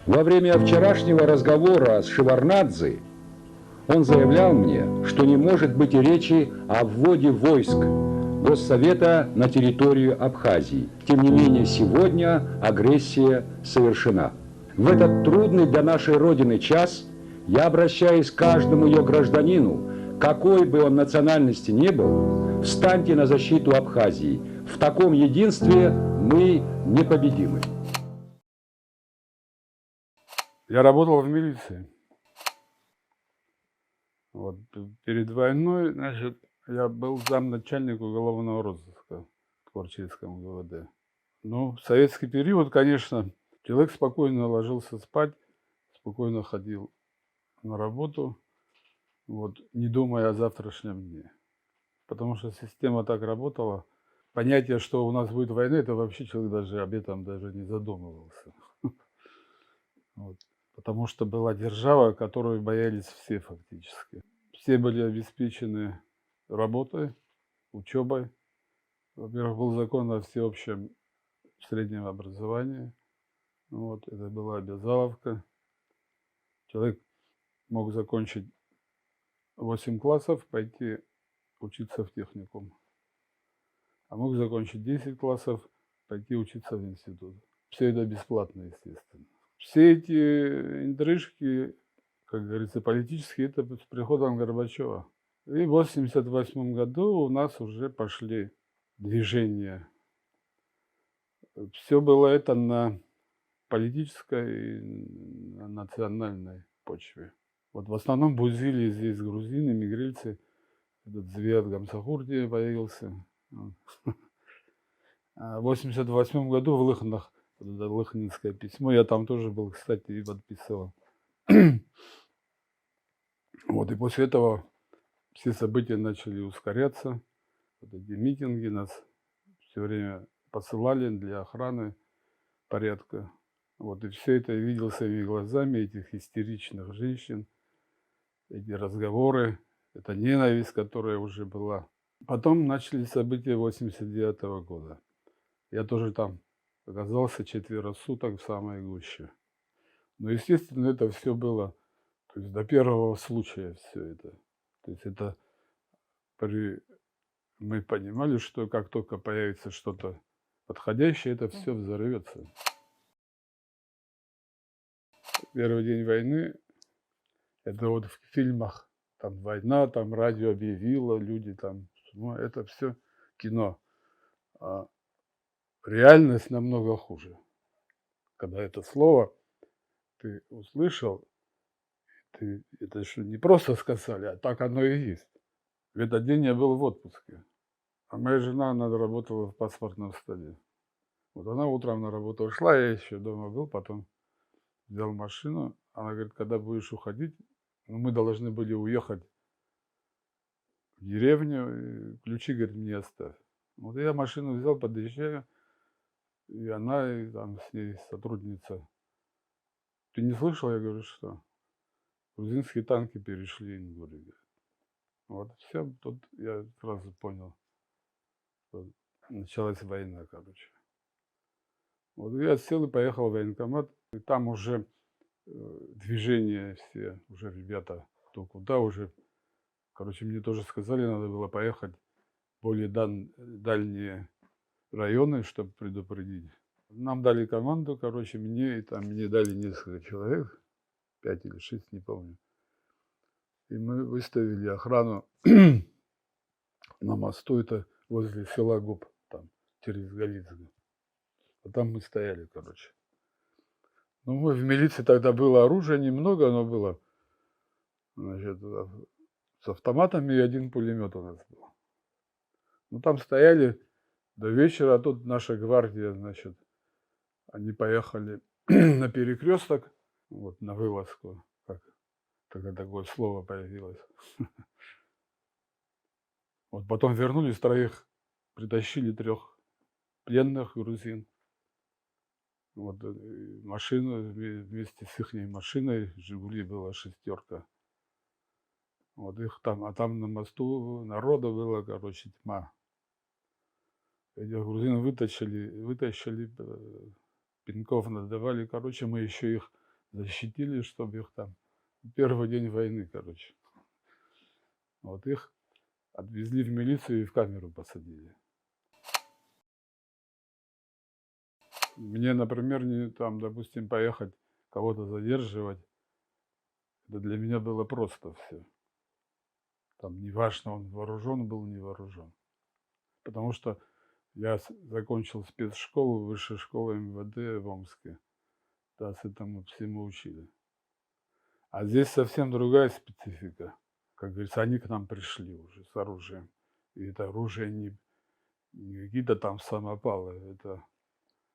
Во время вчерашнего разговора с Шеварднадзе он заявлял мне, что не может быть и речи о вводе войск Госсовета на территорию Абхазии. Тем не менее, сегодня агрессия совершена. В этот трудный для нашей Родины час я обращаюсь к каждому ее гражданину, какой бы он национальности ни был, встаньте на защиту Абхазии. В таком единстве мы непобедимы. Я работал в милиции. Вот. Перед войной, значит, я был замначальника уголовного розыска в Творческом ГУВД. Ну, в советский период, конечно, человек спокойно ложился спать, спокойно ходил на работу, вот, не думая о завтрашнем дне. Потому что система так работала. Понятие, что у нас будет война, это вообще человек даже об этом даже не задумывался. Вот. Потому что была держава, которую боялись все фактически. Все были обеспечены работой, учебой. Во-первых, был закон о всеобщем среднем образовании. Вот, это была обязаловка. Человек мог закончить 8 классов, пойти учиться в техникум. А мог закончить 10 классов, пойти учиться в институт. Все это бесплатно, естественно. Все эти интрижки, как говорится, политические, это с приходом Горбачева. И в 1988 году у нас уже пошли движения. Все было это на политической и на национальной почве. Вот в основном бузили здесь грузины, мигрильцы. Этот Звиат Гамсахурди появился. А в 1988 году в Лыхнах, это Лыхнинское письмо, я там тоже был, кстати, и подписывал. Вот, и после этого все события начали ускоряться. Вот эти митинги нас все время посылали для охраны порядка. Вот, и все это я видел своими глазами, этих истеричных женщин, эти разговоры, эта ненависть, которая уже была. Потом начались события 1989 года. Я тоже там оказался 4 суток в самой гуще. Но, естественно, это все было, то есть до первого случая все это. То есть это мы понимали, что как только появится что-то подходящее, это все взорвется. Первый день войны, это вот в фильмах, там война, там радио объявило, люди там, ну, это все кино. А реальность намного хуже. Когда это слово ты услышал, это что не просто сказали, а так оно и есть. В этот день я был в отпуске, а моя жена, она работала в паспортном столе. Вот она утром на работу ушла, я еще дома был, потом взял машину. Она говорит, когда будешь уходить, ну, мы должны были уехать в деревню, и ключи, говорит, мне оставь. Вот я машину взял, подъезжаю, и она, и там с ней сотрудница. Ты не слышал? Я говорю, что? Грузинские танки перешли Ингурию. Вот все, тут я сразу понял, что началась война, короче. Вот я сел и поехал в военкомат, и там уже движения все, уже ребята, кто куда уже. Короче, мне тоже сказали, надо было поехать в более дальние районы, чтобы предупредить. Нам дали команду, короче, мне дали несколько человек, 5 или 6, не помню. И мы выставили охрану на мосту, это возле села Губ, там, через Галицию. А там мы стояли, короче. Ну, мы в милиции тогда было оружия немного, оно было, значит, с автоматами и 1 пулемет у нас был. Ну, там стояли до вечера, а тут наша гвардия, значит, они поехали на перекресток, вот, на вылазку, как тогда такое слово появилось. Вот потом вернулись, 3 притащили, 3 пленных грузин. Вот машину вместе с их машиной, Жигули была 6. Вот их там, а там на мосту народа было, короче, тьма. Этих грузин вытащили, пинков надавали, короче, мы еще их защитили, чтобы их там первый день войны, короче. Вот их отвезли в милицию и в камеру посадили. Мне, например, там, допустим, поехать, кого-то задерживать, это для меня было просто все. Там неважно, он вооружен был, не вооружен. Потому что я закончил спецшколу, высшую школу МВД в Омске. Нас этому всему учили. А здесь совсем другая специфика. Как говорится, они к нам пришли уже с оружием. И это оружие не какие-то там самопалы, это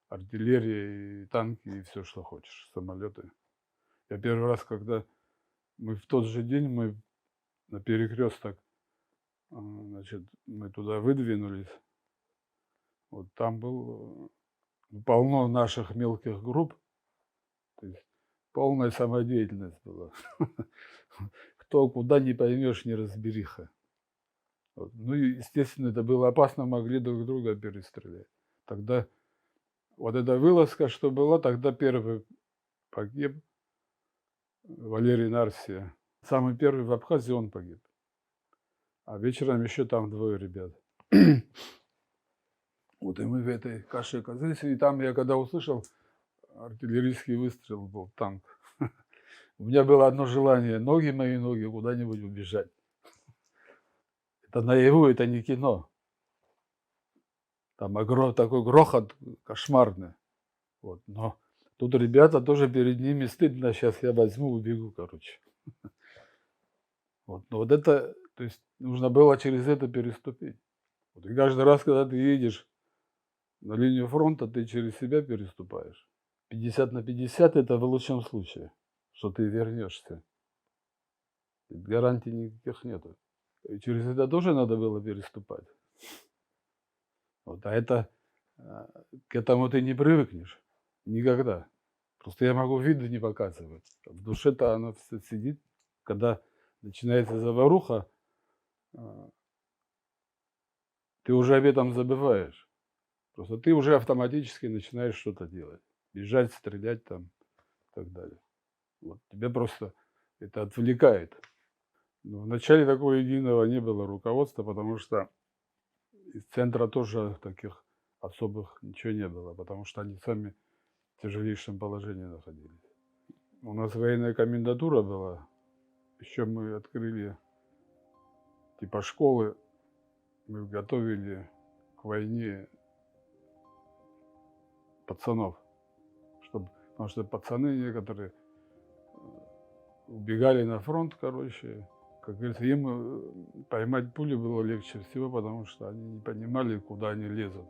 артиллерия и танки, и все, что хочешь, самолеты. Я первый раз, когда мы в тот же день, мы на перекресток, значит, мы туда выдвинулись, вот там было полно наших мелких групп, то есть полная самодеятельность была. Кто куда не поймешь, неразбериха. Вот. Ну и, естественно, это было опасно, могли друг друга перестрелять. Тогда вот эта вылазка, что была, тогда первый погиб Валерий Нарсия. Самый первый в Абхазии он погиб. А вечером еще там двое ребят. Вот и мы в этой каше оказались. И там я когда услышал, артиллерийский выстрел был, танк. У меня было одно желание, мои ноги куда-нибудь убежать. Это наяву, это не кино. Там такой грохот кошмарный. Вот. Но тут ребята тоже перед ними стыдно, сейчас я возьму, убегу, короче. Вот. Но вот это, то есть нужно было через это переступить. Вот. И каждый раз, когда ты едешь на линию фронта, ты через себя переступаешь. 50 на 50 это в лучшем случае, что ты вернешься. Гарантий никаких нету. И через это тоже надо было переступать. Вот. А это, к этому ты не привыкнешь. Никогда. Просто я могу виду не показывать. В душе-то оно все сидит. Когда начинается заваруха, ты уже об этом забываешь. Просто ты уже автоматически начинаешь что-то делать. Бежать, стрелять там и так далее. Вот. Тебя просто это отвлекает. Но вначале такого единого не было руководства, потому что из центра тоже таких особых ничего не было, потому что они сами в тяжелейшем положении находились. У нас военная комендатура была. Еще мы открыли типа школы, мы готовили к войне пацанов, потому что пацаны некоторые убегали на фронт, короче. Как говорится, им поймать пули было легче всего, потому что они не понимали, куда они лезут.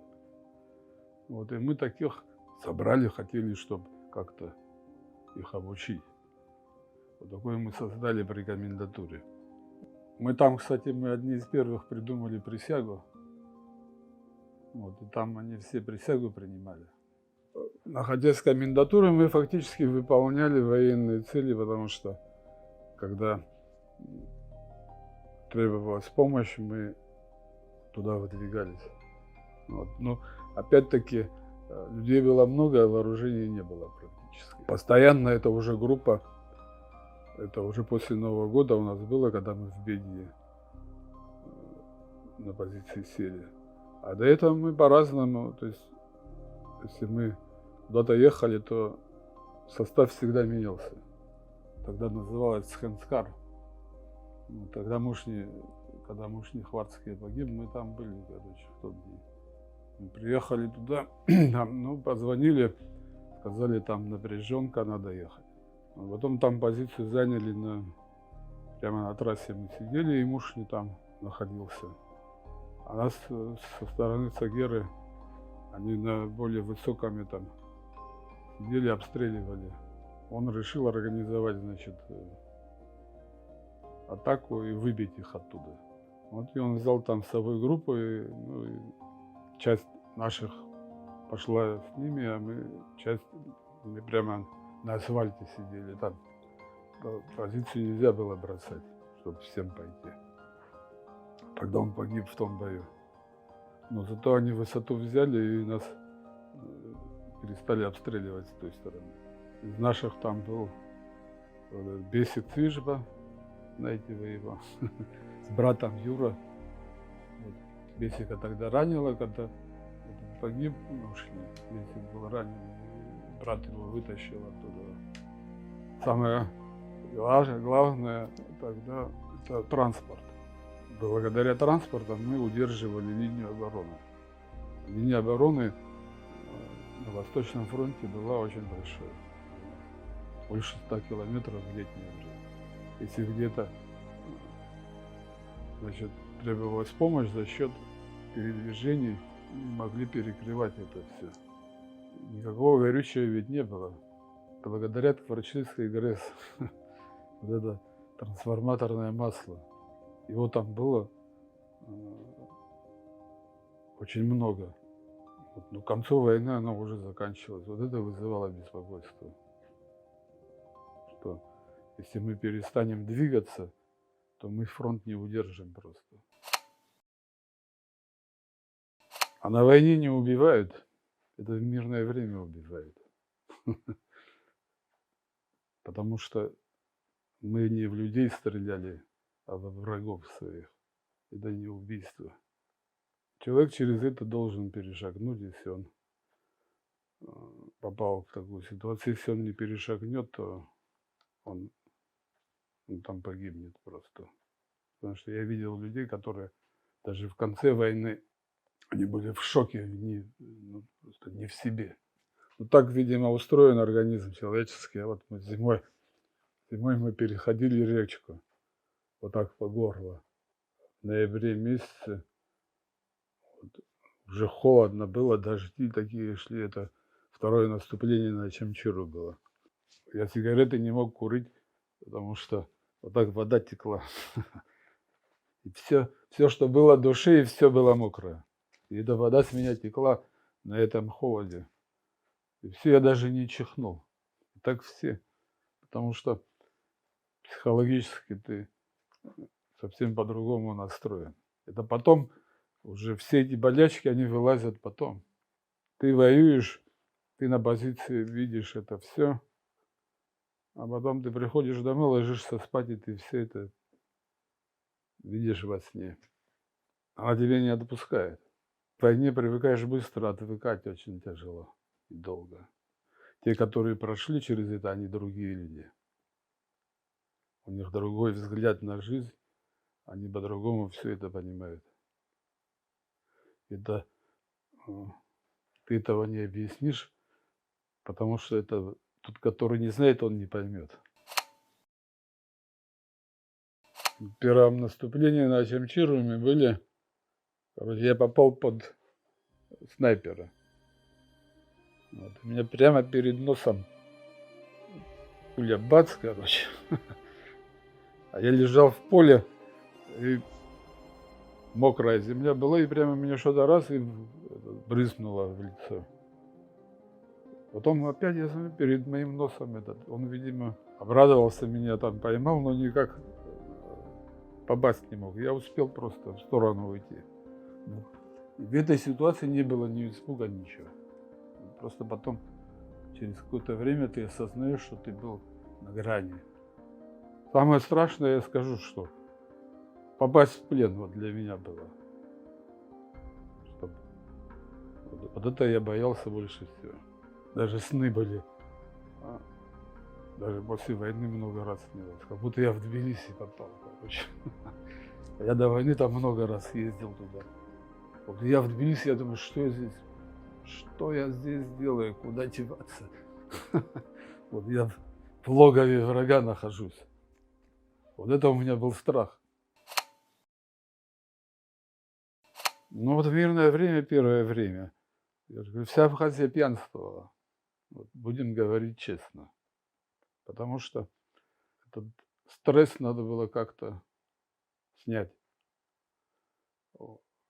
Вот, и мы таких собрали, хотели, чтобы как-то их обучить. Вот такое мы создали при комендатуре. Мы там, кстати, мы одни из первых придумали присягу. Вот, и там они все присягу принимали. Находясь в комендатуре, мы фактически выполняли военные цели, потому что когда требовалась помощь, мы туда выдвигались. Вот. Но опять-таки людей было много, а вооружения не было практически. Постоянно это уже группа, это уже после Нового года у нас было, когда мы в Бельгии на позиции сели. А до этого мы по-разному, то есть если мы куда-то ехали, то состав всегда менялся. Тогда называлось Схенскар. Тогда когда Мушни Хварцкий погиб, мы там были, короче, в тот день. Мы приехали туда, нам, позвонили, сказали, там напряженка, надо ехать. А потом там позицию заняли, прямо на трассе мы сидели, и Мушни там находился. А нас со стороны Цагеры, они на более высоком там сидели, обстреливали. Он решил организовать, значит, атаку и выбить их оттуда. Вот и он взял там с собой группу, и часть наших пошла с ними, а мы прямо на асфальте сидели. Там позицию нельзя было бросать, чтобы всем пойти. Тогда он погиб в том бою. Но зато они высоту взяли и нас перестали обстреливать с той стороны. Из наших там был Бесик Цвижба, знаете вы его, с братом Юра. Вот. Бесика тогда ранило, когда этот погиб, ушли. Бесик был ранен, и брат его вытащил оттуда. Самое главное тогда это транспорт. Благодаря транспорту мы удерживали линию обороны. Линия обороны на Восточном фронте была очень большой. Больше 100 километров в летнее время. Если где-то, значит, требовалась помощь за счет передвижений, мы могли перекрывать это все. Никакого горючего ведь не было. Благодаря Творчинской ГРЭС, вот это трансформаторное масло, его там было очень много. Вот, но к концу войны оно уже заканчивалось. Вот это вызывало беспокойство. Что если мы перестанем двигаться, то мы фронт не удержим просто. А на войне не убивают, это в мирное время убивают. Потому что мы не в людей стреляли, а во врагов своих. Это не убийство. Человек через это должен перешагнуть, если он попал в такую ситуацию. Если он не перешагнет, то он там погибнет просто. Потому что я видел людей, которые даже в конце войны, они были в шоке, просто не в себе. Ну, так, видимо, устроен организм человеческий. А вот мы зимой мы переходили речку, вот так по горло. В ноябре месяце вот, уже холодно было, дожди такие шли. Это второе наступление на Чамчиру было. Я сигареты не мог курить, потому что вот так вода текла. И все, что было до шеи, все было мокрое. И эта вода с меня текла на этом холоде. И все, я даже не чихнул. И так все. Потому что психологически ты совсем по-другому настроен. Это потом, уже все эти болячки, они вылазят потом. Ты воюешь, ты на позиции видишь это все, а потом ты приходишь домой, ложишься спать, и ты все это видишь во сне. Она тебя не отпускает. К войне привыкаешь быстро, отвыкать очень тяжело и долго. Те, которые прошли через это, они другие люди. У них другой взгляд на жизнь, они по-другому все это понимают. Это ты этого не объяснишь, потому что это тот, который не знает, он не поймет. В первом наступлении на Чамчиру мы были, я попал под снайпера. Вот. У меня прямо перед носом пуля бац, короче. А я лежал в поле, и мокрая земля была, и прямо меня что-то раз и брызнуло в лицо. Потом опять я смотрю, перед моим носом он, видимо, обрадовался, меня там поймал, но никак попасть не мог. Я успел просто в сторону уйти. В этой ситуации не было ни испуга, ничего. Просто потом, через какое-то время, ты осознаешь, что ты был на грани. Самое страшное, я скажу, что попасть в плен вот для меня было. Вот это я боялся больше всего. Даже сны были. Даже после войны много раз снилось. Как будто я в Тбилиси попал, короче. Я до войны там много раз ездил туда. Вот я в Тбилиси, я думаю, что я здесь делаю, куда деваться. Вот я в логове врага нахожусь. Вот это у меня был страх. Ну вот в мирное время, первое время, я же говорю, вся Абхазия пьянствовала. Вот, будем говорить честно. Потому что этот стресс надо было как-то снять.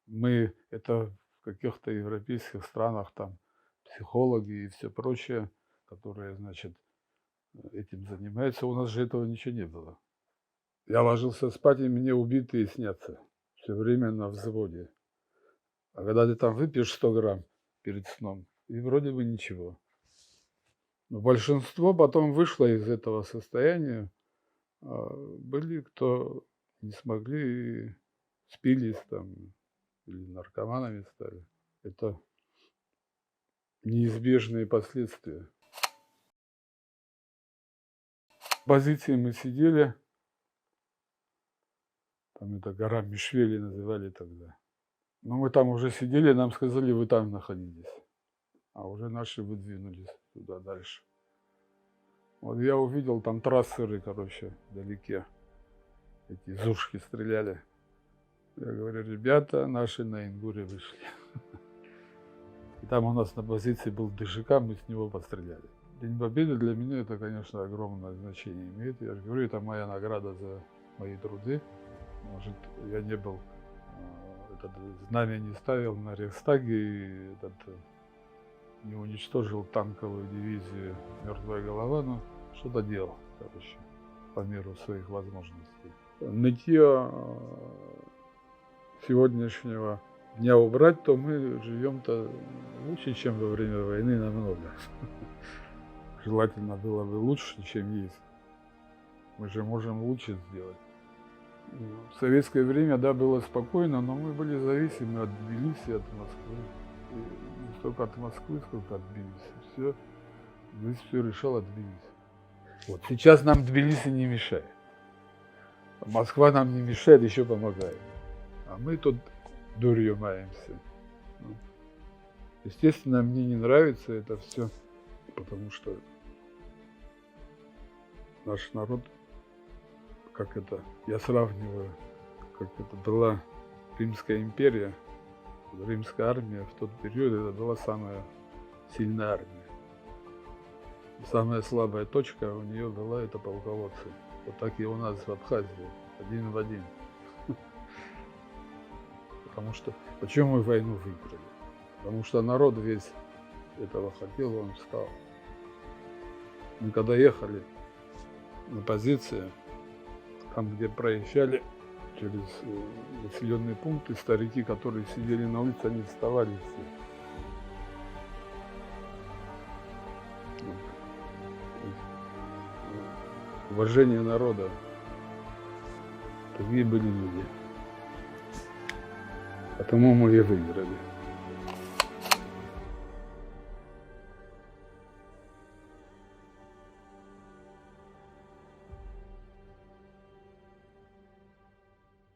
Мы это в каких-то европейских странах, там психологи и все прочее, которые, значит, этим занимаются, у нас же этого ничего не было. Я ложился спать, и мне убитые снятся. Все время на взводе. А когда ты там выпьешь 100 грамм перед сном, и вроде бы ничего. Но большинство потом вышло из этого состояния. Были, кто не смогли и спились там или наркоманами стали. Это неизбежные последствия. В позиции мы сидели, там это гора Мишвели называли тогда. Но мы там уже сидели, нам сказали, вы там находитесь. А уже наши выдвинулись туда дальше. Вот я увидел там трассеры, короче, вдалеке. Эти зушки стреляли. Я говорю, ребята, наши на Ингуре вышли. И там у нас на позиции был ДШК, мы с него постреляли. День Победы для меня это, конечно, огромное значение имеет. Я же говорю, это моя награда за мои труды. Может, я не был, этот знамя не ставил на Рейхстаге, и не уничтожил танковую дивизию «Мертвая голова», но что-то делал, короче, по меру своих возможностей. Нытье сегодняшнего дня убрать, то мы живем-то лучше, чем во время войны, намного. Желательно было бы лучше, чем есть. Мы же можем лучше сделать. В советское время, да, было спокойно, но мы были зависимы от Тбилиси, от Москвы. И не столько от Москвы, сколько от Тбилиси. Все, здесь все решало Тбилиси. Вот сейчас нам Тбилиси не мешает. Москва нам не мешает, еще помогает. А мы тут дурью маемся. Естественно, мне не нравится это все, потому что наш народ, как это, я сравниваю, как это была Римская империя, Римская армия в тот период, это была самая сильная армия. И самая слабая точка у нее была это полководцы. Вот так и у нас в Абхазии, один в один. Потому что, почему мы войну выиграли? Потому что народ весь этого хотел, он встал. Мы когда ехали на позиции, там, где проезжали через населенные пункты, старики, которые сидели на улице, они вставали все. Уважение народа. Такие были люди. Потому мы и выиграли.